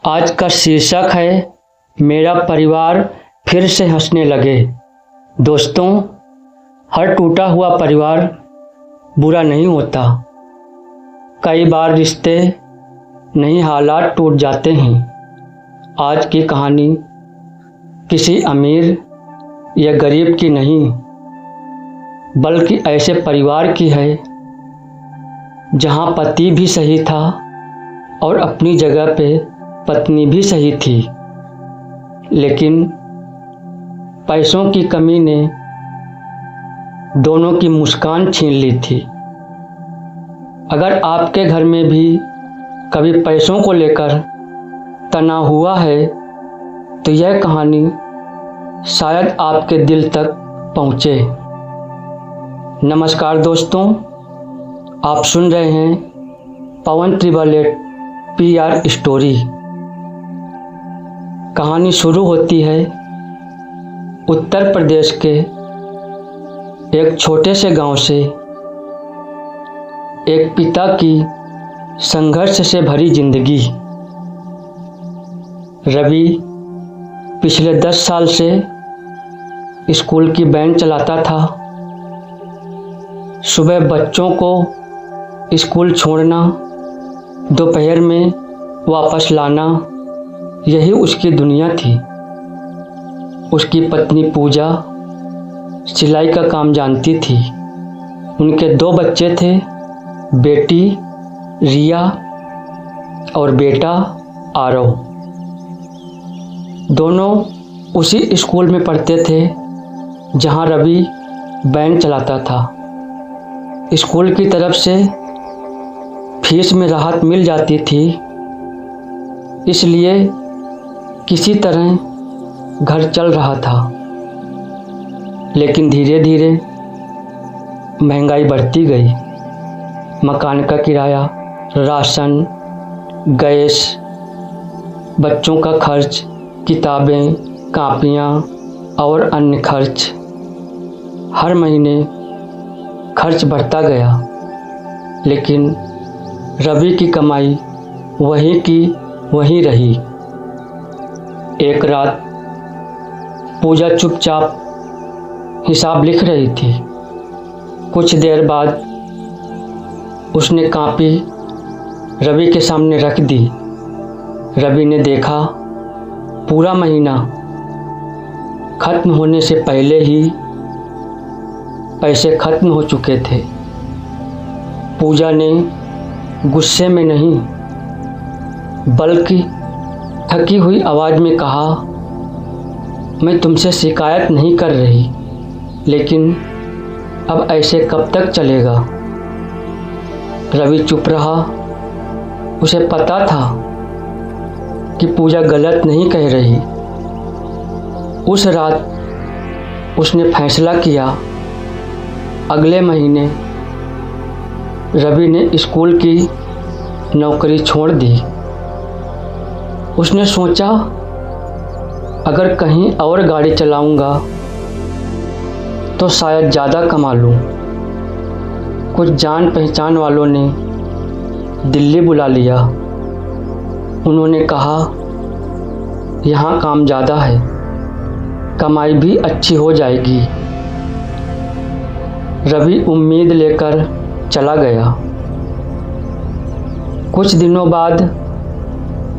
आज का शीर्षक है मेरा परिवार फिर से हंसने लगे। दोस्तों, हर टूटा हुआ परिवार बुरा नहीं होता। कई बार रिश्ते नहीं, हालात टूट जाते हैं। आज की कहानी किसी अमीर या गरीब की नहीं, बल्कि ऐसे परिवार की है जहां पति भी सही था और अपनी जगह पे पत्नी भी सही थी, लेकिन पैसों की कमी ने दोनों की मुस्कान छीन ली थी। अगर आपके घर में भी कभी पैसों को लेकर तनाव हुआ है तो यह कहानी शायद आपके दिल तक पहुँचे। नमस्कार दोस्तों, आप सुन रहे हैं पवन 888 PR स्टोरी। कहानी शुरू होती है उत्तर प्रदेश के एक छोटे से गांव से। एक पिता की संघर्ष से भरी जिंदगी। रवि पिछले 10 साल से स्कूल की वैन चलाता था। सुबह बच्चों को स्कूल छोड़ना, दोपहर में वापस लाना, यही उसकी दुनिया थी। उसकी पत्नी पूजा सिलाई का काम जानती थी। उनके 2 बच्चे थे, बेटी रिया और बेटा आरव। दोनों उसी स्कूल में पढ़ते थे जहां रवि वैन चलाता था। स्कूल की तरफ से फीस में राहत मिल जाती थी, इसलिए किसी तरह घर चल रहा था। लेकिन धीरे धीरे महंगाई बढ़ती गई। मकान का किराया, राशन, गैस, बच्चों का खर्च, किताबें, कापियाँ और अन्य खर्च, हर महीने खर्च बढ़ता गया। लेकिन रवि की कमाई वहीं की वहीं रही। एक रात पूजा चुपचाप हिसाब लिख रही थी। कुछ देर बाद उसने कॉपी रवि के सामने रख दी। रवि ने देखा, पूरा महीना खत्म होने से पहले ही पैसे खत्म हो चुके थे। पूजा ने गुस्से में नहीं, बल्कि थकी हुई आवाज़ में कहा, मैं तुमसे शिकायत नहीं कर रही, लेकिन अब ऐसे कब तक चलेगा? रवि चुप रहा। उसे पता था कि पूजा गलत नहीं कह रही। उस रात उसने फैसला किया, अगले महीने रवि ने स्कूल की नौकरी छोड़ दी। उसने सोचा, अगर कहीं और गाड़ी चलाऊंगा तो शायद ज़्यादा कमा लूं। कुछ जान पहचान वालों ने दिल्ली बुला लिया। उन्होंने कहा, यहाँ काम ज़्यादा है, कमाई भी अच्छी हो जाएगी। रवि उम्मीद लेकर चला गया। कुछ दिनों बाद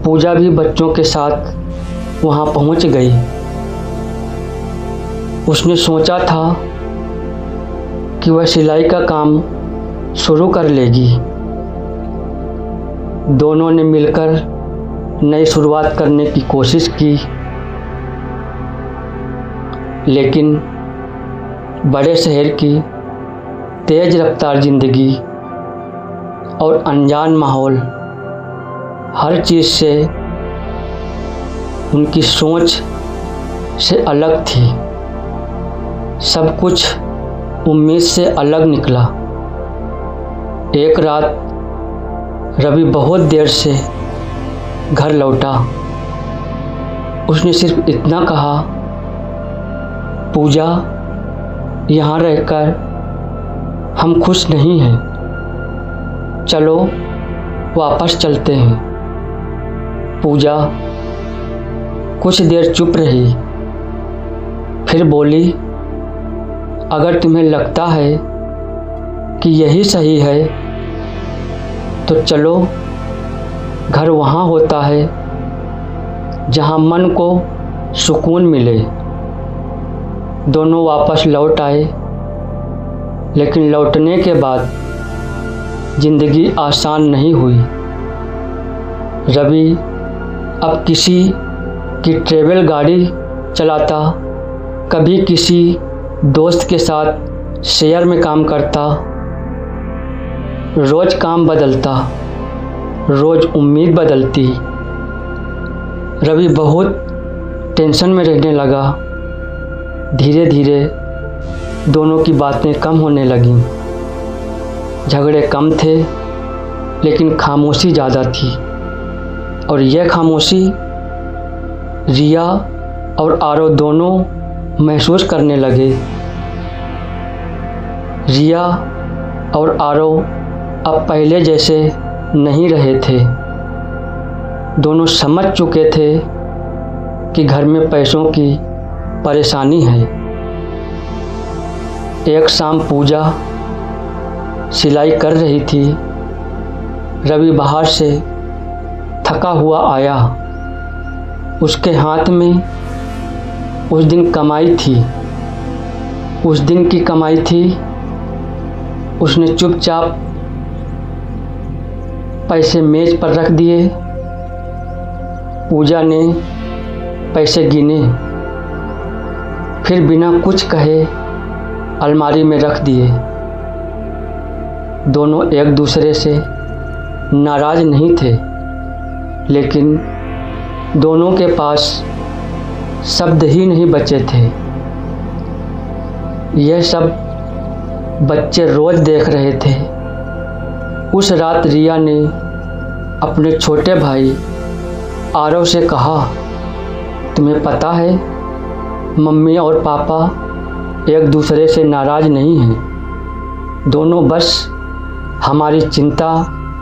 पूजा भी बच्चों के साथ वहाँ पहुँच गई। उसने सोचा था कि वह सिलाई का काम शुरू कर लेगी। दोनों ने मिलकर नई शुरुआत करने की कोशिश की, लेकिन बड़े शहर की तेज रफ्तार जिंदगी और अनजान माहौल, हर चीज़ से उनकी सोच से अलग थी। सब कुछ उम्मीद से अलग निकला। एक रात रवि बहुत देर से घर लौटा। उसने सिर्फ इतना कहा, पूजा, यहाँ रहकर हम खुश नहीं हैं, चलो वापस चलते हैं। पूजा कुछ देर चुप रही, फिर बोली, अगर तुम्हें लगता है कि यही सही है तो चलो, घर वहाँ होता है जहाँ मन को सुकून मिले। दोनों वापस लौट आए, लेकिन लौटने के बाद ज़िंदगी आसान नहीं हुई। रवि अब किसी की ट्रेवल गाड़ी चलाता, कभी किसी दोस्त के साथ शेयर में काम करता। रोज़ काम बदलता, रोज़ उम्मीद बदलती। रवि बहुत टेंशन में रहने लगा। धीरे धीरे दोनों की बातें कम होने लगीं। झगड़े कम थे, लेकिन खामोशी ज़्यादा थी। और यह खामोशी रिया और आरव दोनों महसूस करने लगे। रिया और आरव अब पहले जैसे नहीं रहे थे। दोनों समझ चुके थे कि घर में पैसों की परेशानी है। एक शाम पूजा सिलाई कर रही थी। रवि बाहर से थका हुआ आया। उसके हाथ में उस दिन कमाई थी। उस दिन की कमाई थी। उसने चुपचाप पैसे मेज पर रख दिए। पूजा ने पैसे गिने, फिर बिना कुछ कहे अलमारी में रख दिए। दोनों एक दूसरे से नाराज़ नहीं थे, लेकिन दोनों के पास शब्द ही नहीं बचे थे। यह सब बच्चे रोज़ देख रहे थे। उस रात रिया ने अपने छोटे भाई आरव से कहा, तुम्हें पता है मम्मी और पापा एक दूसरे से नाराज़ नहीं हैं। दोनों बस हमारी चिंता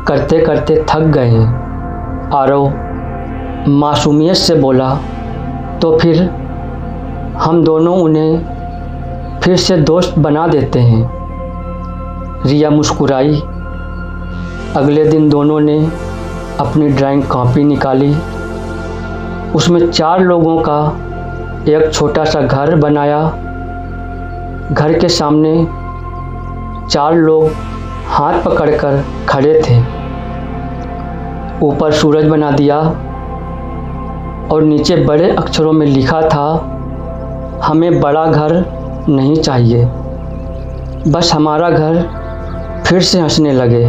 करते करते थक गए हैं। आरव मासूमियत से बोला, तो फिर हम दोनों उन्हें फिर से दोस्त बना देते हैं। रिया मुस्कुराई। अगले दिन दोनों ने अपनी ड्राइंग कॉपी निकाली। उसमें 4 लोगों का एक छोटा सा घर बनाया। घर के सामने 4 लोग हाथ पकड़कर खड़े थे। ऊपर सूरज बना दिया और नीचे बड़े अक्षरों में लिखा था, हमें बड़ा घर नहीं चाहिए, बस हमारा घर फिर से हंसने लगे।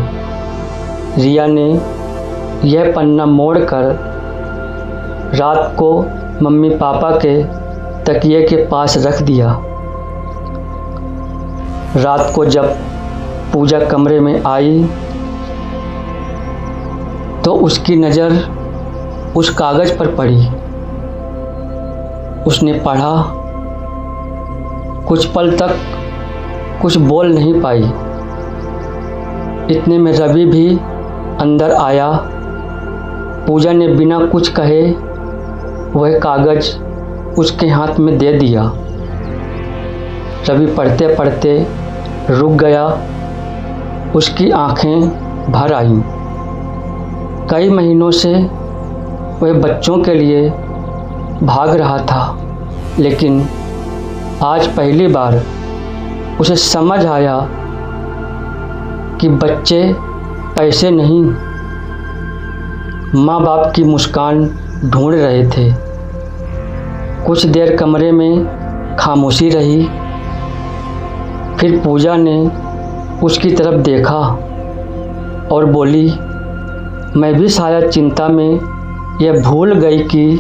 रिया ने यह पन्ना मोड़कर रात को मम्मी पापा के तकिए के पास रख दिया। रात को जब पूजा कमरे में आई तो उसकी नज़र उस कागज़ पर पड़ी। उसने पढ़ा। कुछ पल तक कुछ बोल नहीं पाई। इतने में रवि भी अंदर आया। पूजा ने बिना कुछ कहे वह कागज़ उसके हाथ में दे दिया। रवि पढ़ते पढ़ते रुक गया। उसकी आंखें भर आईं। कई महीनों से वह बच्चों के लिए भाग रहा था, लेकिन आज पहली बार उसे समझ आया कि बच्चे पैसे नहीं, माँ बाप की मुस्कान ढूंढ रहे थे। कुछ देर कमरे में खामोशी रही। फिर पूजा ने उसकी तरफ देखा और बोली, मैं भी शायद चिंता में यह भूल गई कि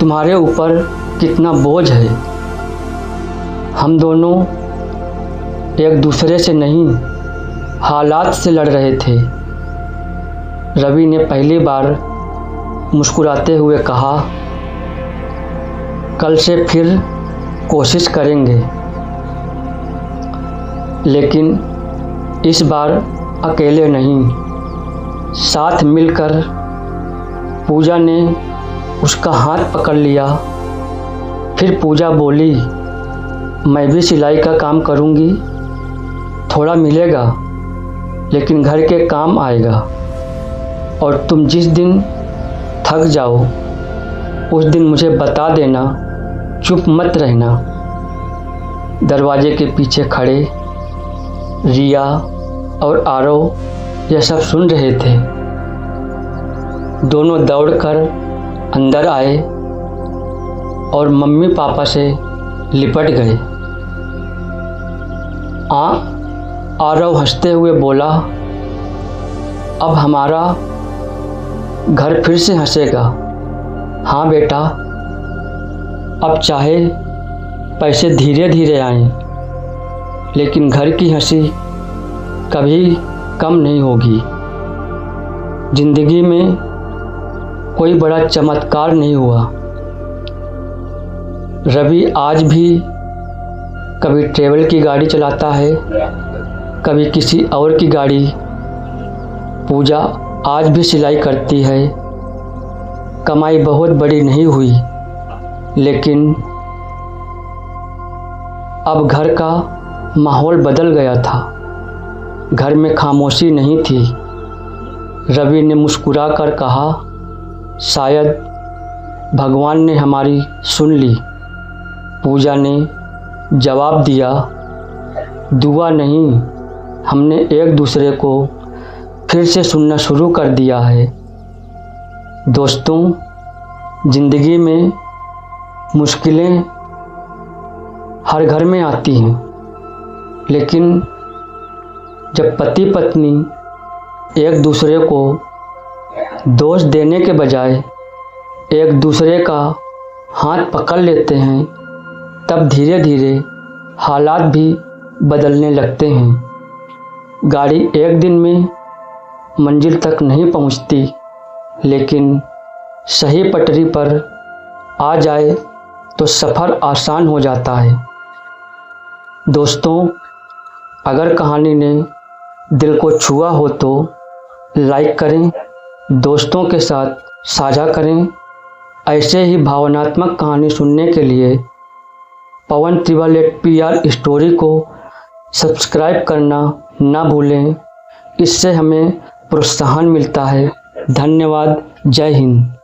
तुम्हारे ऊपर कितना बोझ है। हम दोनों एक दूसरे से नहीं, हालात से लड़ रहे थे। रवि ने पहली बार मुस्कुराते हुए कहा, कल से फिर कोशिश करेंगे, लेकिन इस बार अकेले नहीं, साथ मिलकर पूजा ने उसका हाथ पकड़ लिया। फिर पूजा बोली, मैं भी सिलाई का काम करूँगी, थोड़ा मिलेगा लेकिन घर के काम आएगा, और तुम जिस दिन थक जाओ उस दिन मुझे बता देना, चुप मत रहना। दरवाजे के पीछे खड़े रिया और आरव यह सब सुन रहे थे। दोनों दौड़कर अंदर आए और मम्मी पापा से लिपट गए। आरव हंसते हुए बोला, अब हमारा घर फिर से हंसेगा। हाँ बेटा, अब चाहे पैसे धीरे धीरे आएं, लेकिन घर की हंसी कभी कम नहीं होगी। जिंदगी में कोई बड़ा चमत्कार नहीं हुआ। रवि आज भी कभी ट्रेवल की गाड़ी चलाता है, कभी किसी और की गाड़ी। पूजा आज भी सिलाई करती है। कमाई बहुत बड़ी नहीं हुई, लेकिन अब घर का माहौल बदल गया था। घर में खामोशी नहीं थी। रवि ने मुस्कुराकर कहा, शायद भगवान ने हमारी सुन ली। पूजा ने जवाब दिया, दुआ नहीं, हमने एक दूसरे को फिर से सुनना शुरू कर दिया है। दोस्तों, ज़िंदगी में मुश्किलें हर घर में आती हैं, लेकिन जब पति पत्नी एक दूसरे को दोष देने के बजाय एक दूसरे का हाथ पकड़ लेते हैं, तब धीरे धीरे हालात भी बदलने लगते हैं। गाड़ी एक दिन में मंजिल तक नहीं पहुंचती, लेकिन सही पटरी पर आ जाए तो सफ़र आसान हो जाता है। दोस्तों, अगर कहानी ने दिल को छुआ हो तो लाइक करें, दोस्तों के साथ साझा करें। ऐसे ही भावनात्मक कहानी सुनने के लिए पवन 888 PR स्टोरी को सब्सक्राइब करना ना भूलें। इससे हमें प्रोत्साहन मिलता है। धन्यवाद। जय हिंद।